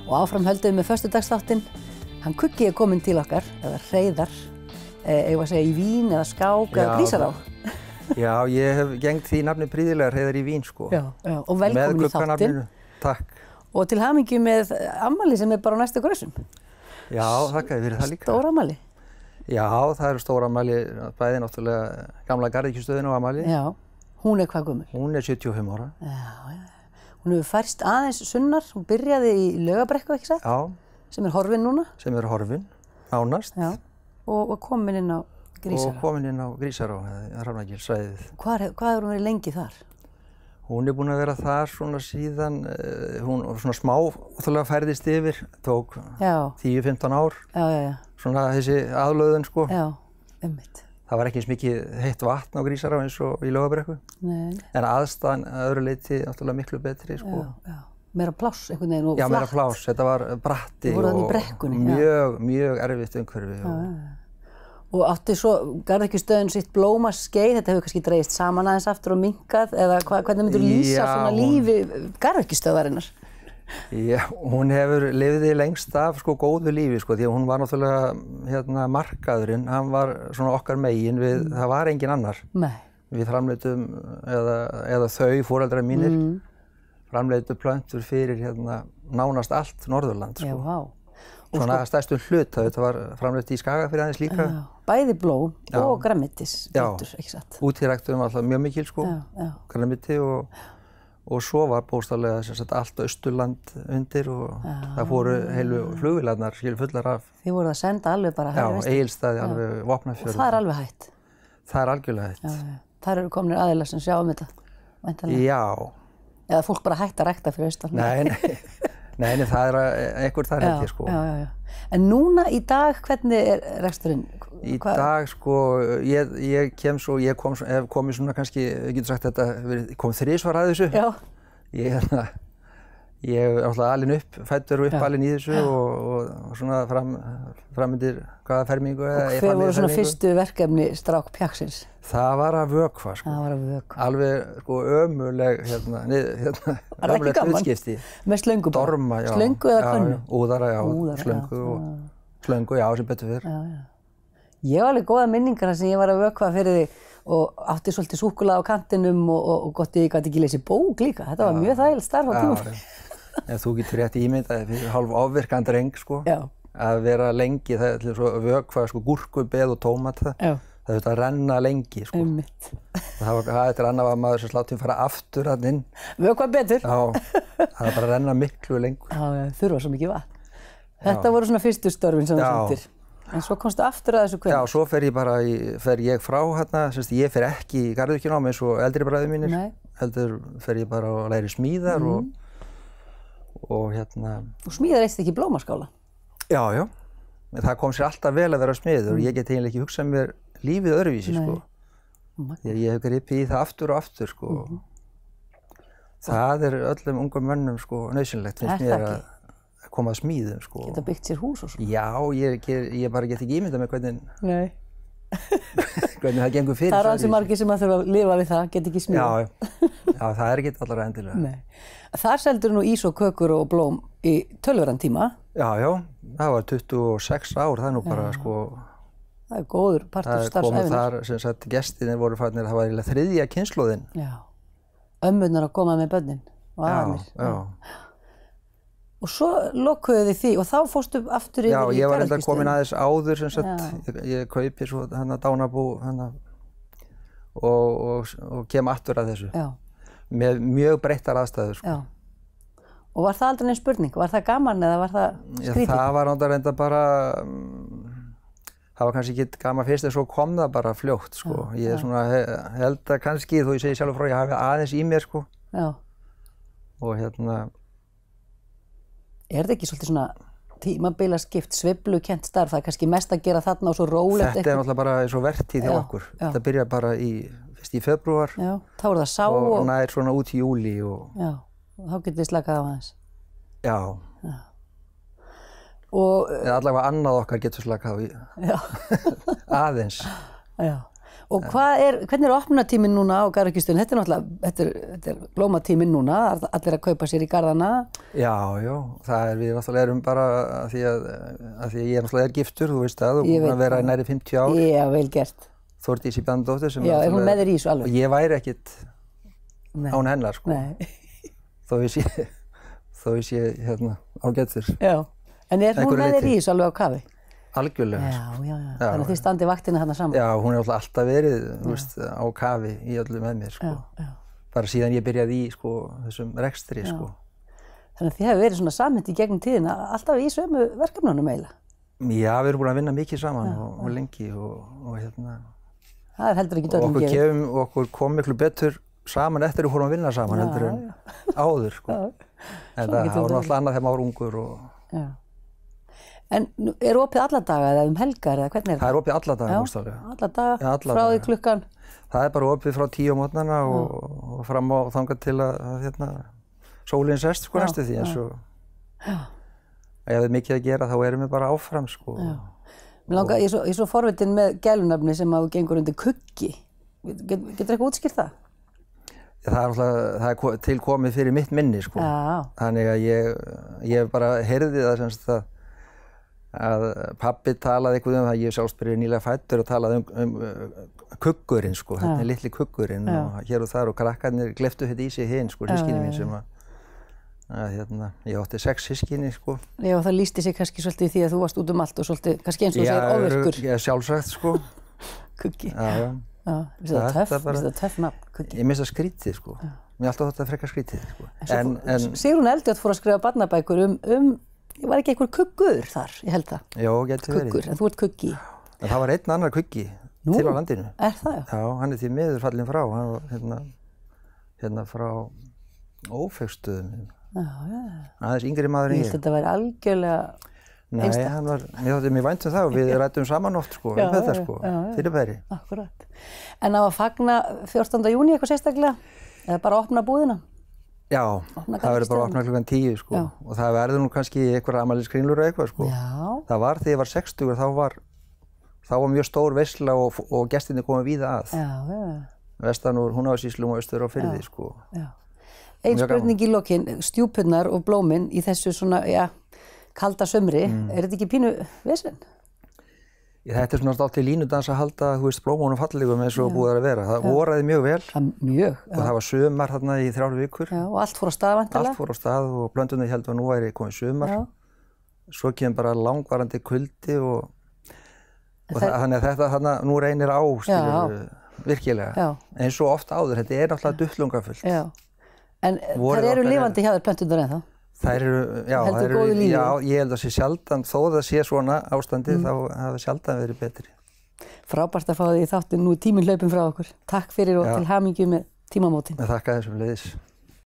Og áfram höldum við með föstudagsþáttinn. Hann Kuggi er kominn til okkar, eða Hreiðar, eigum að segja í Vín eða Skák eða Grísará. Já, ég hef gengt því nafni prýðilega Hreiðar í Vín, sko. Já, og velkomin í þáttinn. Takk. Og til hamingju með afmæli sem er bara á næstu grössum. Já, þakkaði fyrir það líka. Stór afmæli. Já, það eru stór afmæli, bæði náttúrulega gamla garðyrkjustöðin og afmæli. Já, hún er hvað gömul? Hún er 75 ára. Já. Hún hefur færst aðeins sunnar, hún byrjaði í Laugabrekku, ekki satt? Já. Sem er horfin núna? Sem er horfin, nánast. Já, og komin inn á Grísará. Og komin inn á Grísará, Hrafnagilssvæðið. Hvað hefur hún verið lengi þar? Hún er búin að vera þar svona síðan, hún svona smá ótrúlega færðist yfir, tók 10-15 ár. Já. Svona þessi aðlöðun, sko. Já, einmitt. Það var ekki eins mikið heitt vatn á Grísará eins og í Laugabrekku. Nei. En aðstæðan að öðru leyti náttúrulega miklu betri, sko. Já. Meira pláss einhvern veginn og flatt. Já, meira pláss. Þetta var bratti og mjög erfitt umhverfi. Og átti svo garðyrkjustöðin sitt blómaskeið, þetta hefur kannski dregist saman aðeins aftur og minnkað, eða hvernig myndir lýsa svona lífi garðyrkjustöðvarinnar? Já, hún hefur lifði lengst af sko góðu lífi sko, því að hún var náttúrulega markaðurinn, hann var svona okkar megin við, það var engin annar. Nei. Við framleiddum, eða þau, foreldrar mínir, framleiddu plöntur fyrir nánast allt Norðurland sko. Já, vá. Svona stærstum hluta, þetta var framleitt í Skagafirði aðeins líka. Já, bæði blóm og grænmetisplöntur, ekki satt? Útiræktum alltaf mjög mikil sko, grænmeti og svo var bókstaflega allt Austurland undir og það fóru heilu flugvélarnar fullar af. Þið voruð að senda alveg bara hægri vestur? Já, Egilsstaði, alveg Vopnafjörður. Og það er alveg hægt? Það er algjörlega hægt. Þar eru komnir aðilar sem sjá þetta, væntanlega? Já. Eða fólk bara hægt að rækta fyrir Austurland? Nei, það er einhver þar held ég sko. Já. En núna í dag, hvernig er reksturinn? Í dag sko, ég hef komið svona kannski, ég getur sagt þetta, kom þrisvar að þessu. Já. Ég er alltaf alinn upp, fæddur upp alinn í þessu og svona framöndir hvaða fermingu eða og hver voru svona fyrstu verkefni strák Pjakksins? Það var að vökva sko. Það var að vökva. Alveg sko ömuleg ömulegt hlutskipti. Með slöngu bara? Dorma, já. Slöngu eða könnu? Úðara, já. Slöngu, já, sem betur fyrr. Ég var alveg góða minningar þar sem ég var að vökva fyrir þig og átti svolítið súkkulaði á kantinum og gott ég gæti ekki lesið bók líka. Þetta var mjög þægilegt starf á tíma. En þú getur rétt ímyndað fyrir hálf ofvirkan dreng sko, að vera lengi, það er til svo vökva sko gúrkubeð og tómata, það þurfti að renna lengi sko. Það er annað að maður sem látið fara aftur að inn. Vökva betur. Já, það er bara að renna miklu lengur. Já, þurfa svo mikið vatn. Þetta voru svona fyrstu störfin sem þú sýttir. En svo komstu aftur að þessu hvernig? Já, svo fer ég frá hérna, ég fer ekki í garðyrkjunám eins og eldri bræður mínir. Heldur fer ég bara að læra smíðar og hérna... Og smíðar eitt ekki í blómaskála? Já. Það kom sér alltaf vel að vera smiður og ég get eiginlega ekki hugsað mér lífið öðruvísi sko. Því að ég hef gripið í það aftur og aftur sko. Það er öllum ungum mönnum sko nauðsynlegt, finnst mér að koma að smíðum sko. Geta byggt sér hús og svo? Já, ég bara get ekki ímyndað með hvernig það gengur fyrir. Það ansi margir sem að þurfa að lifa við það, get ekki smíða. Já, það er ekki allara endilega. Nei. Þar seldur nú ís og kökur og blóm í töluverðan tíma? Já, það var 26 ár, það er nú bara sko... Það er góður partur starfsævinnar. Það komu þar, sem sagt, gestirnir voru farnir, það var eiginlega þriðja kynslóðin. Já, ömmurnar að koma með börnin og aðarnir. Já. Og svo lokuðu þið því og þá fórstu aftur yfir í garðyrkjustöðina? Já, ég var enda komin aðeins áður sem sagt, ég kaupi svo dánarbú og kem aftur að þessu. Já. Með mjög breyttar aðstæður sko. Já. Og var það aldrei neins spurning? Var það gaman eða var það skrítið? Það var enda bara, það var kannski ekki gaman fyrst en svo kom það bara fljótt sko. Ég svona held að kannski, þó ég segi sjálfur frá, ég hafi aðeins í mér sko. Já. Og Er þetta ekki svolítið svona tímabilaskipt, sveiflukennt starf? Það er kannski mest að gera þarna og svo rólegt eitthvað? Þetta er náttúrulega bara eins og vertíð hjá okkur. Þetta byrjar bara fyrst í febrúar. Já, þá er það sá og nær svona út í júlí og... Já, og þá getur við slakað á aðeins. Já. Og... Allavega annað okkar getur slakað á aðeins. Já. Og hvernig er opnunartíminn núna á garðyrkjustöðinni? Þetta er náttúrulega, þetta er blómatíminn núna, allir að kaupa sér í garðana. Já, við náttúrulega erum bara að því að ég náttúrulega giftur, þú veist það, og búin að vera næri 50 ár. Já, vel gert. Þórdís Bjarnadóttir sem... Já, er hún með þér í þessu alveg? Og ég væri ekkit án hennar, sko. Nei. Þó ég sé hérna ágættur. Já, en er hún með þér í þessu alveg á kafi? Algjörlega. Já. Þannig að þið standið vaktina þarna saman. Já, hún er alltaf verið, þú veist, á kafi í öllu með mér, sko. Já. Bara síðan ég byrjaði í, sko, þessum rekstri, sko. Þannig að þið hefur verið svona samhent í gegnum tíðina, alltaf í sömu verkefnunum eiginlega. Já, við erum búin að vinna mikið saman og lengi og hérna. Það er heldur ekki dörfum gefið. Og okkur kom miklu betur saman eftir að við fórum að vinna saman heldur en áður, sko. En það var alltaf annað þegar maður var ungur og... En er opið alla daga eða helgar eða hvernig er það? Það er opið alla daga, bústaflega. Alla daga, frá því klukkan? Það er bara opið frá 10 á morgnana og fram á þangað til að hérna, sólin sest, sko, næstu því, eins og ef það er mikið að gera, þá erum við bara áfram, sko. Mér langar, ég er svo forvitin með gælunafni sem að gengur undir Kuggi. Getur eitthvað útskýrt það? Það er tilkomið fyrir mitt minni, sko. Þannig að ég bara heyrði það semst að pabbi talaði eitthvað það, ég sjálfs byrjaði nýlega fæddur og talaði kuggurinn, sko, þetta er litli kuggurinn og hér og þar og krakkarnir gleyptu þetta í sig hinn, sko, systkini mín sem að hérna, ég átti 6 systkini, sko. Já, það lýsti sig kannski svolítið því að þú varst út allt og svolítið, kannski eins og þú segir ofvirkur. Já, sjálfsagt, sko. Kuggi. Já. Þetta töff nafn, Kuggi. Ég minnst það skrítið, sko. Mér alltaf þetta frekar skrítið, sko. Sigrún Eldjárn fór að skrifa barnabækur var ekki einhver kuggur þar, ég held það. Jó, getur verið. Kuggur, en þú ert Kuggi. En það var einn annar Kuggi til á landinu. Er það, já? Já, hann er því miður fallinn frá. Hann var hérna frá Ófeigsstöðum. Aðeins yngri maður en ég. Ég held að þetta væri algjörlega einstakt. Nei, mér þótti mér vænt það og við ræddum saman oft, sko, þetta, sko, fyrirbæri. Akkúrat. En á að fagna 14. júní eitthvað sérstaklega? Eða bara opna búðina? Já, það verður bara að opna klukkan 10, sko, og það verður nú kannski einhverja afmæliskrínlur eða eitthvað, sko. Já. Það var þegar ég var 60, þá var mjög stór veisla og gestirnir komið víða að. Já. Vestan úr Húnavatnssýslum og austur á Firði, sko. Já. Ein spurning í lokin, stjúpurnar og blómin í þessu svona, kalda sumri, er þetta ekki pínu vesen? Þetta er svona státt til línudans að halda, þú veist, blómunum fallegum eins og búið að vera. Það voraði mjög vel. Mjög, og það var sumar þarna í 3 vikur. Já, og allt fór á stað væntanlega. Allt fór á stað og blöndunni héldu að nú væri komið sumar. Svo kemur bara langvarandi kuldi og þannig að þetta þarna nú reynir á, virkilega. Já. Eins og oft áður, þetta er náttúrulega duttlungafullt. Já, en þær eru lifandi hjá þér plönturnar ennþá? Þær eru, ég held að sé sjaldan, þó það sé svona ástandið, þá hafa sjaldan verið betri. Frábært að fá því þáttinn, nú tíminn hlaupin frá okkur. Takk fyrir og til hamingju með tímamótin. Þakka þessum leiðis.